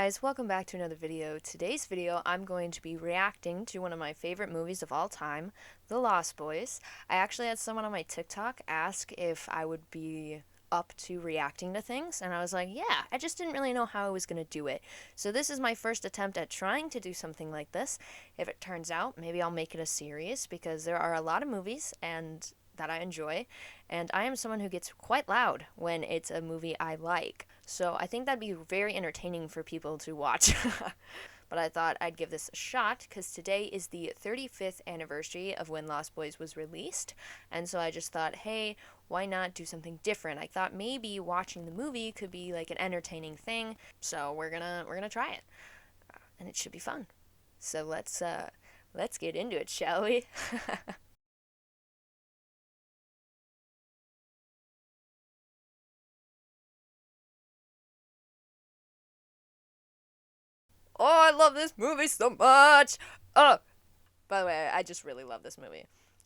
guys, welcome back to another video. Today's video, I'm going to be reacting to one of my favorite movies of all time, The Lost Boys. I actually had someone on my TikTok ask if I would be up to reacting to things, and I was like, yeah, I just didn't really know how I was going to do it. So this is my first attempt at trying to do something like this. If it turns out, maybe I'll make it a series, because there are a lot of movies and that I enjoy, and I am someone who gets quite loud when it's a movie I like. So I think that'd be very entertaining for people to watch. But I thought I'd give this a shot because today is the 35th anniversary of when Lost Boys was released. And so I just thought, hey, why not do something different? I thought maybe watching the movie could be like an entertaining thing. So we're gonna try it. And it should be fun. So let's get into it, shall we? Oh, I love this movie so much. Oh, by the way, I just really love this movie.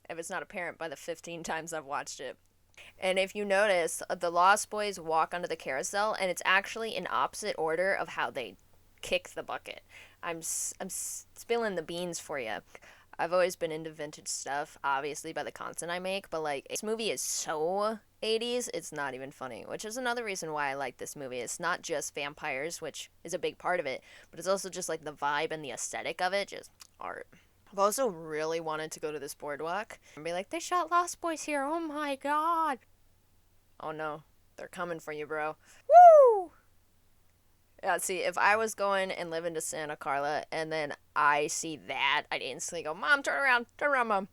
If it's not apparent by the 15 times I've watched it. And if you notice, the Lost Boys walk onto the carousel, and it's actually in opposite order of how they kick the bucket. I'm spilling the beans for you. I've always been into vintage stuff, obviously by the content I make, but like this movie is so 80s, it's not even funny, which is another reason why I like this movie. It's not just vampires, which is a big part of it, but it's also just like the vibe and the aesthetic of it, just art. I've also really wanted to go to this boardwalk and be like, they shot Lost Boys here, oh my god. Oh no, they're coming for you, bro. Woo! Yeah, see, if I was going and living to Santa Carla and then I see that, I'd instantly go, Mom, turn around, Mom,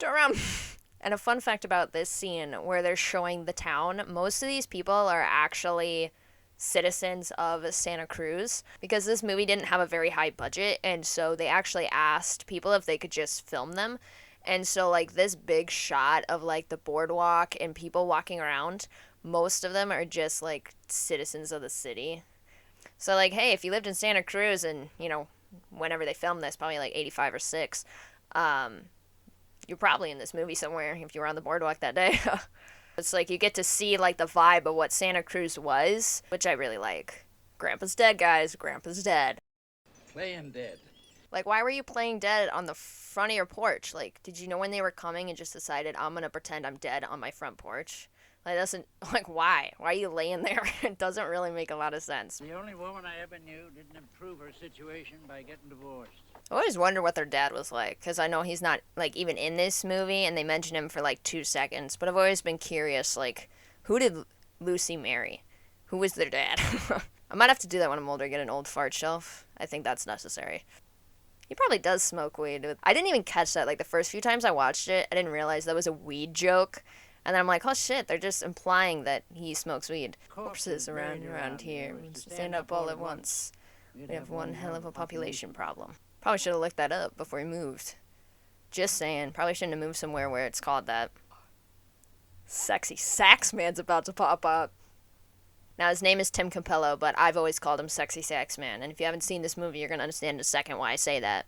turn around. And a fun fact about this scene where they're showing the town, most of these people are actually citizens of Santa Cruz because this movie didn't have a very high budget, and so they actually asked people if they could just film them. And so like this big shot of like the boardwalk and people walking around, most of them are just like citizens of the city. So, like, hey, if you lived in Santa Cruz and, you know, whenever they filmed this, probably like 85 or 6, you're probably in this movie somewhere if you were on the boardwalk that day. It's like you get to see, like, the vibe of what Santa Cruz was, which I really like. Grandpa's dead, guys. Grandpa's dead. Playing dead. Like, why were you playing dead on the front of your porch? Like, did you know when they were coming and just decided, I'm gonna pretend I'm dead on my front porch? Like, doesn't, like, why? Why are you laying there? It doesn't really make a lot of sense. The only woman I ever knew didn't improve her situation by getting divorced. I always wonder what their dad was like, because I know he's not, like, even in this movie, and they mention him for, like, 2 seconds, but I've always been curious, like, who did Lucy marry? Who was their dad? I might have to do that when I'm older, get an old fart shelf. I think that's necessary. He probably does smoke weed. I didn't even catch that, like, the first few times I watched it, I didn't realize that was a weed joke. And then I'm like, oh shit, they're just implying that he smokes weed. Corpses around here. Stand up all at once. We have one hell of a population problem. Probably should have looked that up before he moved. Just saying. Probably shouldn't have moved somewhere where it's called that. Sexy Sax Man's about to pop up. Now, his name is Tim Capello, but I've always called him Sexy Sax Man. And if you haven't seen this movie, you're going to understand in a second why I say that.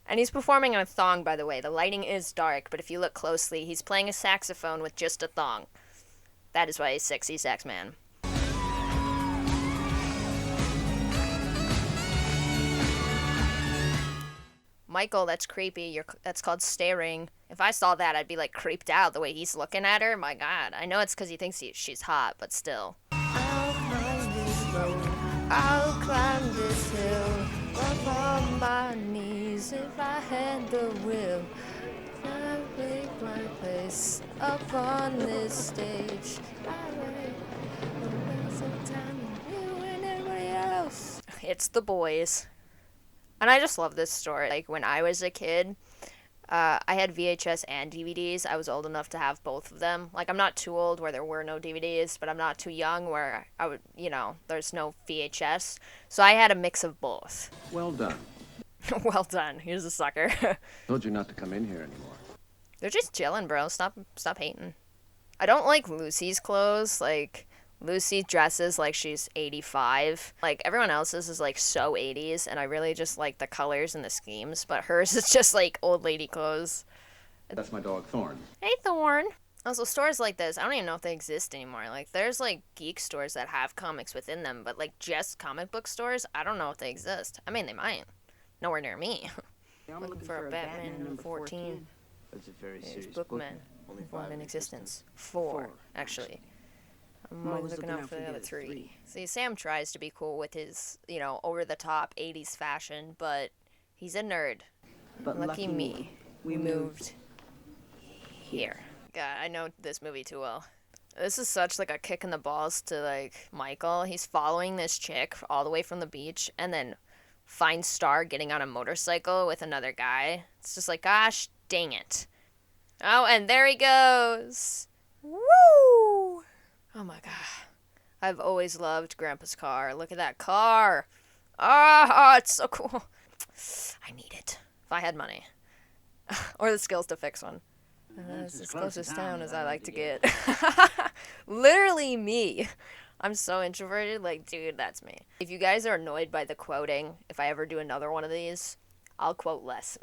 And he's performing on a thong, by the way. The lighting is dark, but if you look closely, he's playing a saxophone with just a thong. That is why he's Sexy Sax Man. Michael, that's creepy. That's called staring. If I saw that, I'd be like creeped out the way he's looking at her. My God. I know it's because he thinks she's hot, but still. I'll climb this road. I'll climb this hill. Up on my knees if I had the will. I make my place up on this stage. You and everybody else. It's the boys. And I just love this story. Like, when I was a kid, I had VHS and DVDs. I was old enough to have both of them. Like, I'm not too old where there were no DVDs, but I'm not too young where I would, you know, there's no VHS. So I had a mix of both. Well done. Well done. Here's a sucker. Told you not to come in here anymore. They're just chilling, bro. Stop hating. I don't like Lucy's clothes. Like, Lucy dresses like she's 85. Like, everyone else's is, like, so 80s, and I really just like the colors and the schemes, but hers is just, like, old lady clothes. That's my dog, Thorn. Hey, Thorn. Also, stores like this, I don't even know if they exist anymore. Like, there's, like, geek stores that have comics within them, but, like, just comic book stores, I don't know if they exist. I mean, they might. Nowhere near me. I'm Looking for a Batman number 14. That's a very There's serious Bookman. Only One five in existence. existence. Four, actually. I'm always looking out for the other three. See, Sam tries to be cool with his, you know, over-the-top 80s fashion, but he's a nerd. But Lucky me, we moved here. God, I know this movie too well. This is such like a kick in the balls to like Michael. He's following this chick all the way from the beach and then finds Star getting on a motorcycle with another guy. It's just like, gosh dang it. Oh, and there he goes. Woo! Oh my god. I've always loved Grandpa's car. Look at that car. Ah, it's so cool. I need it. If I had money. Or the skills to fix one. It's as close to town as I like to get. Literally me. I'm so introverted. Like, dude, that's me. If you guys are annoyed by the quoting, if I ever do another one of these, I'll quote less.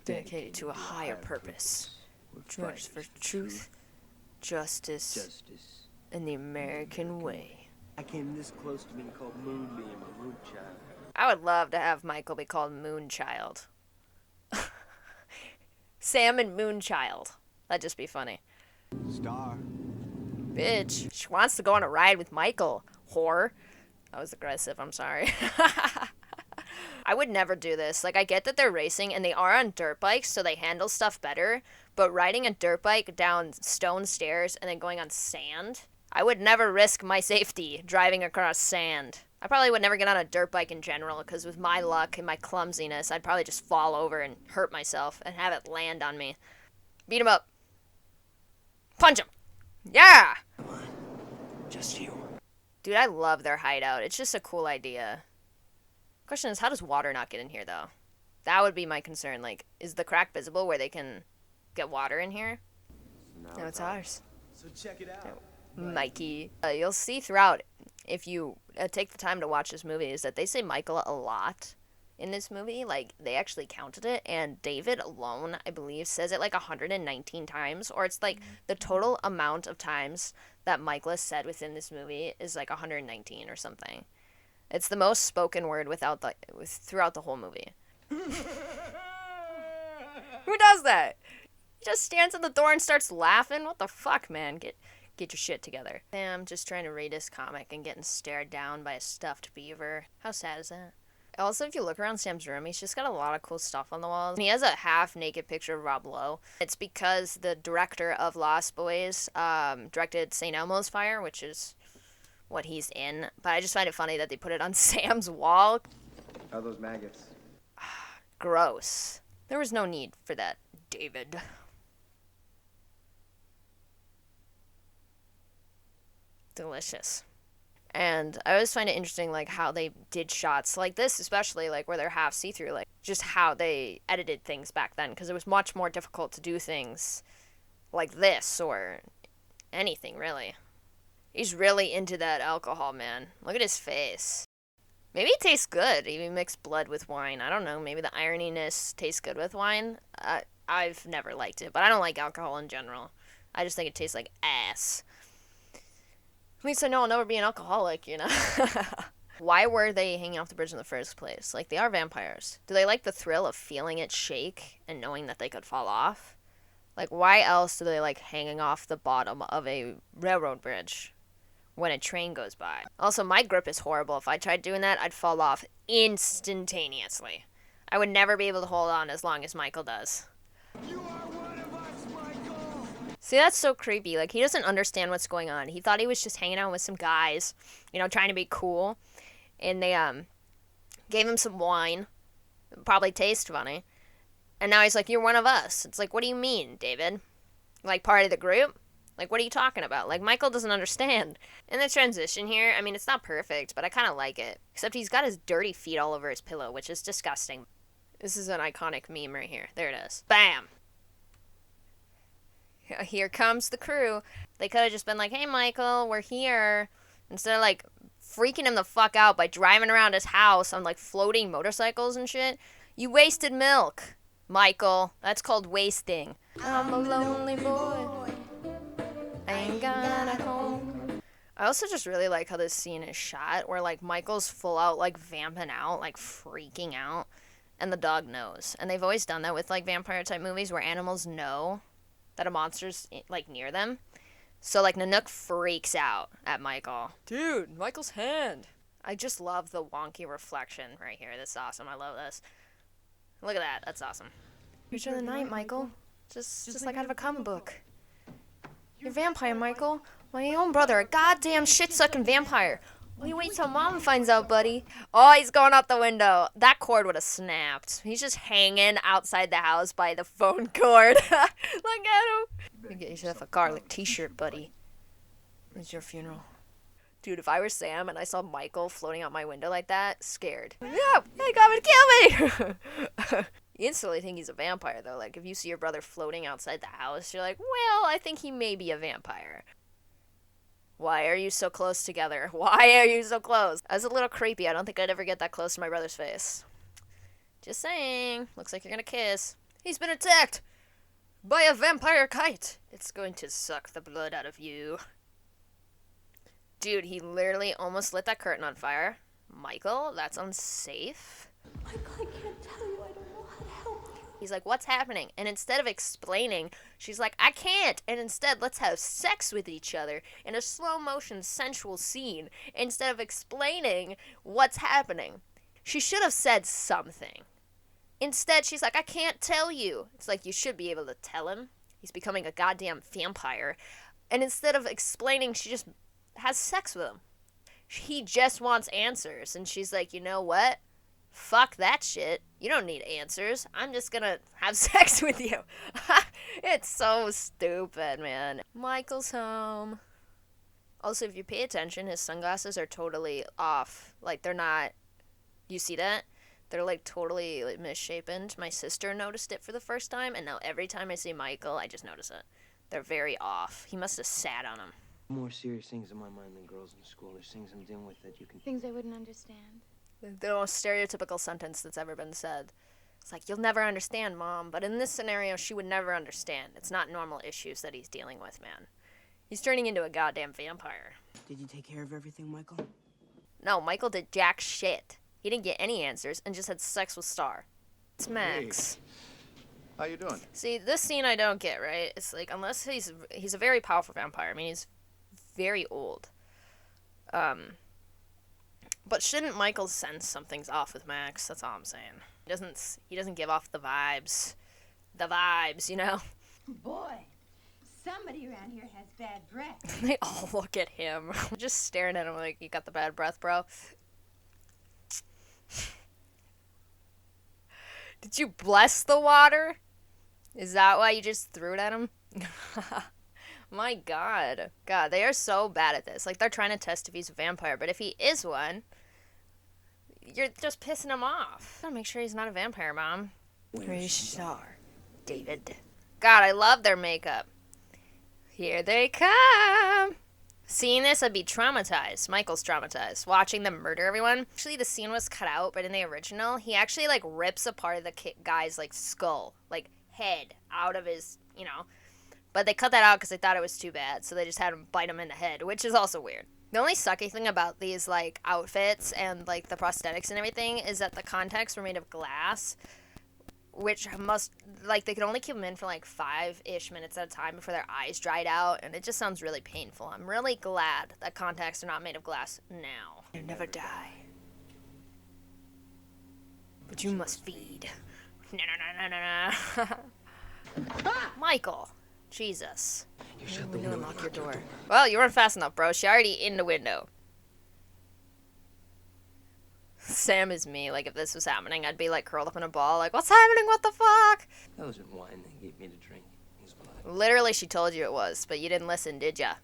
Dedicated to a higher purpose. Trust for truth, justice, and the American way. I came this close to being called Moonbeam or Moonchild. I would love to have Michael be called Moonchild. Sam and Moonchild. That'd just be funny. Star. Bitch. She wants to go on a ride with Michael. Whore. That was aggressive, I'm sorry. I would never do this. Like, I get that they're racing and they are on dirt bikes, so they handle stuff better. But riding a dirt bike down stone stairs and then going on sand, I would never risk my safety driving across sand. I probably would never get on a dirt bike in general, because with my luck and my clumsiness, I'd probably just fall over and hurt myself and have it land on me. Beat him up. Punch him. Yeah! Come on. Just you. Dude, I love their hideout. It's just a cool idea. Question is, how does water not get in here, though? That would be my concern. Like, is the crack visible where they can get water in here? No, it's ours. So check it out. Mikey. You'll see throughout, if you take the time to watch this movie, is that they say Michael a lot in this movie. Like, they actually counted it, and David alone, I believe, says it like 119 times, or it's like the total amount of times that Michael has said within this movie is like 119 or something. It's the most spoken word throughout the whole movie. Who does that? He just stands at the door and starts laughing? What the fuck, man? Get your shit together. Sam just trying to read his comic and getting stared down by a stuffed beaver. How sad is that? Also, if you look around Sam's room, he's just got a lot of cool stuff on the walls. And he has a half-naked picture of Rob Lowe. It's because the director of Lost Boys directed St. Elmo's Fire, which is what he's in. But I just find it funny that they put it on Sam's wall. How are those maggots? Gross. There was no need for that, David. Delicious. And I always find it interesting, like, how they did shots like this, especially, like, where they're half see-through, like, just how they edited things back then, because it was much more difficult to do things like this, or anything, really. He's really into that alcohol, man. Look at his face. Maybe it tastes good. He mixed blood with wine. I don't know. Maybe the ironiness tastes good with wine. I've never liked it, but I don't like alcohol in general. I just think it tastes like ass. At least I know I'll never be an alcoholic, you know? Why were they hanging off the bridge in the first place? Like, they are vampires. Do they like the thrill of feeling it shake and knowing that they could fall off? Like, why else do they like hanging off the bottom of a railroad bridge when a train goes by? Also, my grip is horrible. If I tried doing that, I'd fall off instantaneously. I would never be able to hold on as long as Michael does. You are one of us, Michael! See, that's so creepy. Like, he doesn't understand what's going on. He thought he was just hanging out with some guys, you know, trying to be cool. And they gave him some wine. Probably tastes funny. And now he's like, you're one of us. It's like, what do you mean, David? Like, part of the group? Like, what are you talking about? Like, Michael doesn't understand. And the transition here, I mean, it's not perfect, but I kind of like it. Except he's got his dirty feet all over his pillow, which is disgusting. This is an iconic meme right here. There it is. Bam! Here comes the crew. They could have just been like, hey, Michael, we're here. Instead of, like, freaking him the fuck out by driving around his house on, like, floating motorcycles and shit. You wasted milk. Michael. That's called wasting. I'm a lonely boy. I ain't got a home. I also just really like how this scene is shot, where like Michael's full out like vamping out, like freaking out, and the dog knows. And they've always done that with like vampire type movies where animals know that a monster's like near them. So like Nanook freaks out at Michael. Dude, Michael's hand. I just love the wonky reflection right here. This is awesome. I love this. Look at that. That's awesome. Creature of the night, Michael. Just like out of a comic book. You're a vampire, Michael. My own brother, a goddamn shit-sucking vampire. Well, you wait till Mom finds out, buddy. Oh, he's going out the window. That cord would have snapped. He's just hanging outside the house by the phone cord. Look at him. You get yourself a garlic t-shirt, buddy. It's your funeral. Dude, if I were Sam and I saw Michael floating out my window like that, scared. Yeah, hey, coming to kill me! You instantly think he's a vampire, though. Like, if you see your brother floating outside the house, you're like, well, I think he may be a vampire. Why are you so close together? Why are you so close? That's a little creepy. I don't think I'd ever get that close to my brother's face. Just saying. Looks like you're gonna kiss. He's been attacked by a vampire kite. It's going to suck the blood out of you. Dude, he literally almost lit that curtain on fire. Michael, that's unsafe. Michael, I can't tell you. I don't know how to help you. He's like, what's happening? And instead of explaining, she's like, I can't. And instead, let's have sex with each other in a slow motion, sensual scene. Instead of explaining what's happening. She should have said something. Instead, she's like, I can't tell you. It's like, you should be able to tell him. He's becoming a goddamn vampire. And instead of explaining, she just has sex with him. He just wants answers. And she's like, you know what? Fuck that shit. You don't need answers. I'm just gonna have sex with you. It's so stupid, man. Michael's home. Also, if you pay attention, his sunglasses are totally off. Like, they're not... You see that? They're, like, totally like, misshapen. My sister noticed it for the first time, and now every time I see Michael, I just notice it. They're very off. He must have sat on them. More serious things in my mind than girls in school. There's things I'm dealing with that you can... Things I wouldn't understand. The most stereotypical sentence that's ever been said. It's like, you'll never understand, Mom. But in this scenario, she would never understand. It's not normal issues that he's dealing with, man. He's turning into a goddamn vampire. Did you take care of everything, Michael? No, Michael did jack shit. He didn't get any answers and just had sex with Star. It's Max. Hey. How you doing? See, this scene I don't get, right? It's like, unless he's a very powerful vampire. I mean, he's very old. But shouldn't Michael sense something's off with Max? That's all I'm saying. He doesn't give off the vibes. The vibes, you know? Boy, somebody around here has bad breath. They all look at him. Just staring at him like, you got the bad breath, bro. Did you bless the water? Is that why you just threw it at him? My God. God, they are so bad at this. Like, they're trying to test if he's a vampire, but if he is one, you're just pissing him off. Gotta make sure he's not a vampire, Mom. Where's Star? David. God, I love their makeup. Here they come. Seeing this, I'd be traumatized. Michael's traumatized. Watching them murder everyone. Actually, the scene was cut out, but in the original, he actually, like, rips apart the guy's, like, skull. Like, head out of his, you know. But they cut that out because they thought it was too bad, so they just had him bite him in the head, which is also weird. The only sucky thing about these, like, outfits and, like, the prosthetics and everything is that the contacts were made of glass, which must, like, they could only keep them in for, like, 5-ish minutes at a time before their eyes dried out, and it just sounds really painful. I'm really glad that contacts are not made of glass now. You never die. But you must feed. No. Michael. Jesus. You shut the window and lock your door. Well, you weren't fast enough, bro. She already in the window. Sam is me. Like, if this was happening, I'd be, like, curled up in a ball. Like, what's happening? What the fuck? That wasn't wine they gave me to drink. It was blood. Literally, she told you it was, but you didn't listen, did ya?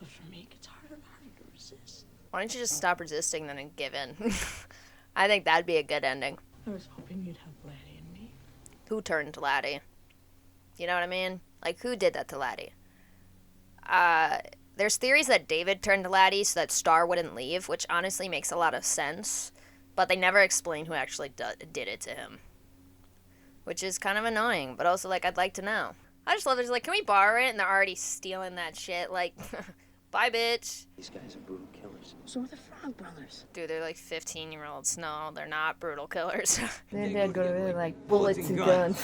But for me, it's harder and harder to resist. Why don't you just stop resisting then and give in? I think that'd be a good ending. I was hoping you'd have Laddie and me. Who turned to Laddie? You know what I mean? Like, who did that to Laddie? There's theories that David turned to Laddie so that Star wouldn't leave, which honestly makes a lot of sense. But they never explain who actually did it to him. which is kind of annoying, but also, like, I'd like to know. I just love it. It's like, can we borrow it? And they're already stealing that shit. Like, bye, bitch. These guys are brutal killers. So are the Frog Brothers. Dude, they're like 15-year-olds. No, they're not brutal killers. The undead go to really like bullets and guns.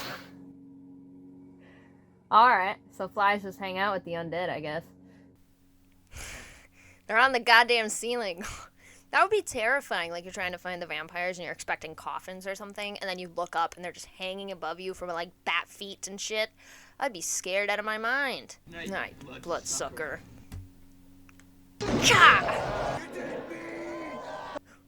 Alright, so flies just hang out with the undead, I guess. They're on the goddamn ceiling. That would be terrifying. Like, you're trying to find the vampires and you're expecting coffins or something, and then you look up and they're just hanging above you from, like, bat feet and shit. I'd be scared out of my mind. Night, bloodsucker. Cha!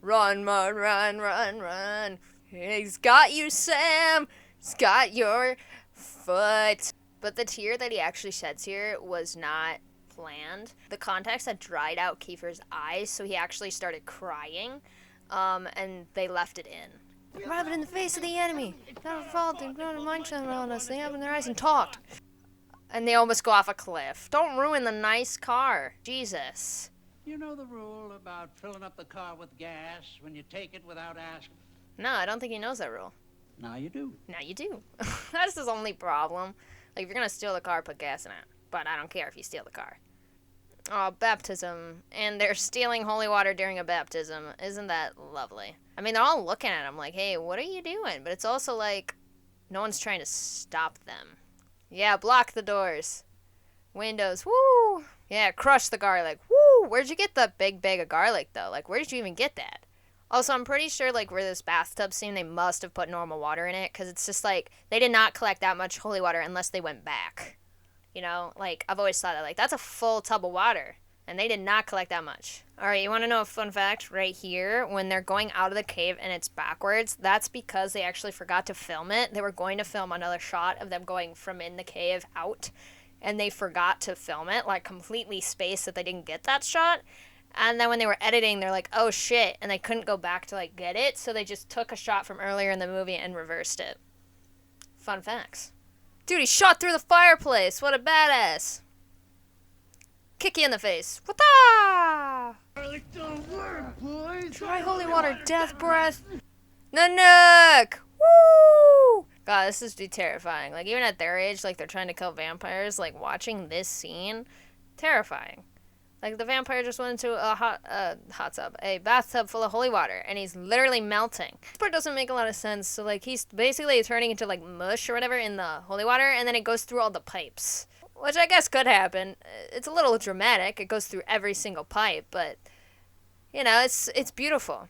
Run, run, run, run, run. He's got you, Sam. He's got your foot. But the tear that he actually sheds here was not planned. The context had dried out Kiefer's eyes, so he actually started crying, and they left it in. Rub it in the face of the enemy. Never fault and grown a mindset around us. They opened their eyes and talked. And they almost go off a cliff. Don't ruin the nice car. Jesus. You know the rule about filling up the car with gas when you take it without asking? No, I don't think he knows that rule. Now you do. Now you do. That's his only problem. Like, if you're gonna steal the car, put gas in it. But I don't care if you steal the car. Oh, baptism. And they're stealing holy water during a baptism. Isn't that lovely? I mean, they're all looking at him like, hey, what are you doing? But it's also like, no one's trying to stop them. Yeah, block the doors. Windows, woo! Yeah, crush the garlic, woo! Where'd you get the big bag of garlic, though? Like, where did you even get that? Also, I'm pretty sure, like, where this bathtub scene, they must have put normal water in it, because it's just, like, they did not collect that much holy water unless they went back. You know? Like, I've always thought that, like, that's a full tub of water, and they did not collect that much. Alright, you want to know a fun fact? Right here, when they're going out of the cave and it's backwards, that's because they actually forgot to film it. They were going to film another shot of them going from in the cave out, and they forgot to film it, like, completely spaced that they didn't get that shot. And then when they were editing, they're like, oh shit, and they couldn't go back to, like, get it, so they just took a shot from earlier in the movie and reversed it. Fun facts. Dude, he shot through the fireplace! What a badass! Kick you in the face. What-da! Try holy water, death breath. Nanook! Woo! God, this is terrifying. Like, even at their age, like, they're trying to kill vampires. Like, watching this scene, terrifying. Like, the vampire just went into a bathtub full of holy water, and he's literally melting. This part doesn't make a lot of sense. So, like, he's basically turning into, like, mush or whatever in the holy water, and then it goes through all the pipes. Which I guess could happen. It's a little dramatic. It goes through every single pipe, but, you know, it's beautiful.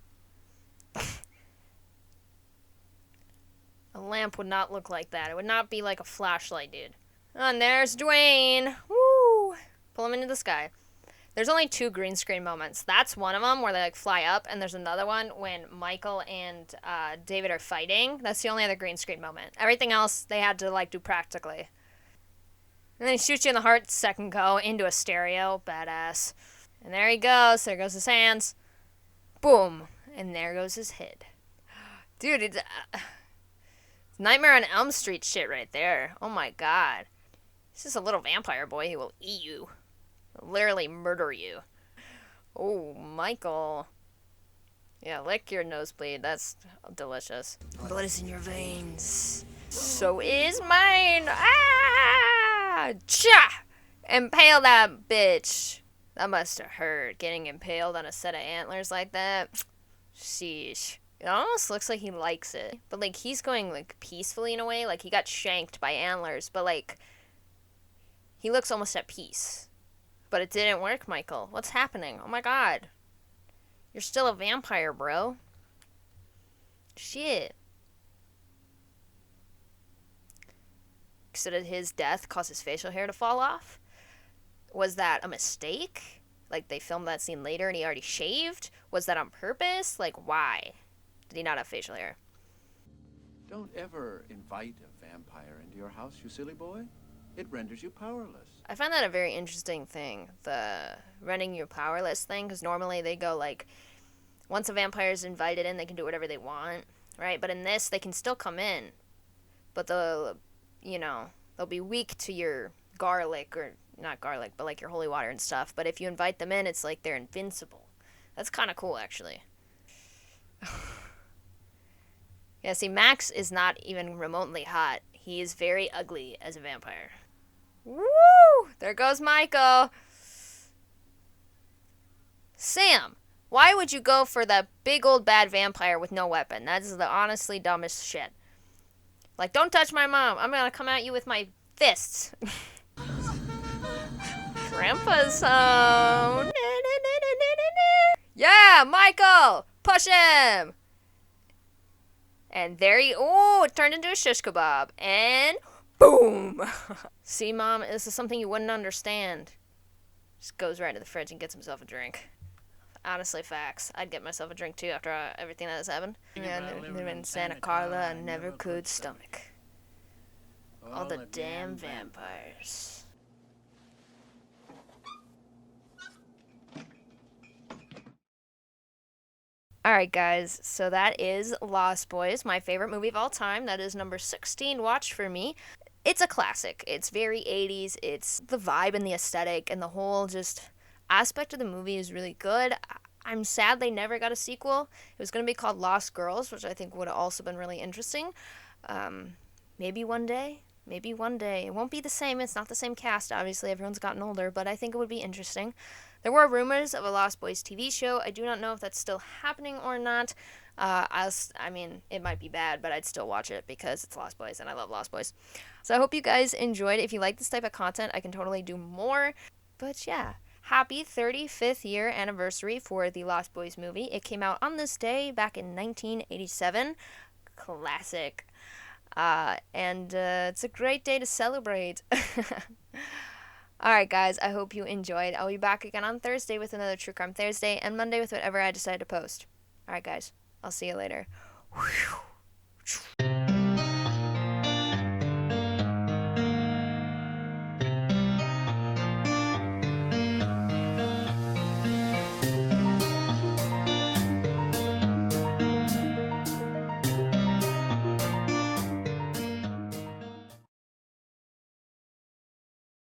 A lamp would not look like that. It would not be like a flashlight, dude. Oh, and there's Dwayne. Woo! Pull him into the sky. There's only 2 green screen moments. That's one of them where they, like, fly up, and there's another one when Michael and David are fighting. That's the only other green screen moment. Everything else they had to, like, do practically. And then he shoots you in the heart, second go, into a stereo. Badass. And there he goes. There goes his hands. Boom. And there goes his head. Dude, it's Nightmare on Elm Street shit right there. Oh my god. This is a little vampire boy who will eat you. Literally murder you. Oh, Michael. Yeah, lick your nosebleed. That's delicious. Blood is in your veins. So is mine. Ah! Cha! Impale that bitch. That must have hurt, getting impaled on a set of antlers like that. Sheesh. It almost looks like he likes it. But, like, he's going, like, peacefully in a way. Like, he got shanked by antlers. But, like, he looks almost at peace. But it didn't work, Michael. What's happening? Oh my god. You're still a vampire, bro. Shit. So did his death cause his facial hair to fall off? Was that a mistake? Like, they filmed that scene later and he already shaved? Was that on purpose? Like, why did he not have facial hair? Don't ever invite a vampire into your house, you silly boy. It renders you powerless. I find that a very interesting thing, the rendering you powerless thing, because normally they go, like, once a vampire is invited in, they can do whatever they want, right? But in this, they can still come in, but they'll, you know, they'll be weak to your garlic, or not garlic, but, like, your holy water and stuff. But if you invite them in, it's like they're invincible. That's kind of cool, actually. Yeah, see, Max is not even remotely hot. He is very ugly as a vampire. Woo! There goes Michael. Sam, why would you go for the big old bad vampire with no weapon? That is the honestly dumbest shit. Like, don't touch my mom. I'm gonna come at you with my fists. Grandpa's home. Yeah, Michael! Push him! And there he, oh, it turned into a shish kebab. And boom! See, Mom, this is something you wouldn't understand. Just goes right to the fridge and gets himself a drink. Honestly, facts. I'd get myself a drink too after everything that has happened. Yeah, living in Santa Carla, I never could stomach all the damn vampires. Alright, guys, so that is Lost Boys, my favorite movie of all time. That is number 16 watch for me. It's a classic. It's very 80s. It's the vibe and the aesthetic and the whole just aspect of the movie is really good. I'm sad they never got a sequel. It was going to be called Lost Girls, which I think would have also been really interesting. Maybe one day. Maybe one day. It won't be the same. It's not the same cast, obviously. Everyone's gotten older, but I think it would be interesting. There were rumors of a Lost Boys TV show. I do not know if that's still happening or not. I mean, it might be bad, but I'd still watch it because it's Lost Boys, and I love Lost Boys. So I hope you guys enjoyed. If you like this type of content, I can totally do more. But yeah, happy 35th year anniversary for the Lost Boys movie. It came out on this day back in 1987. Classic. And it's a great day to celebrate. Alright, guys, I hope you enjoyed. I'll be back again on Thursday with another True Crime Thursday, and Monday with whatever I decide to post. Alright, guys, I'll see you later.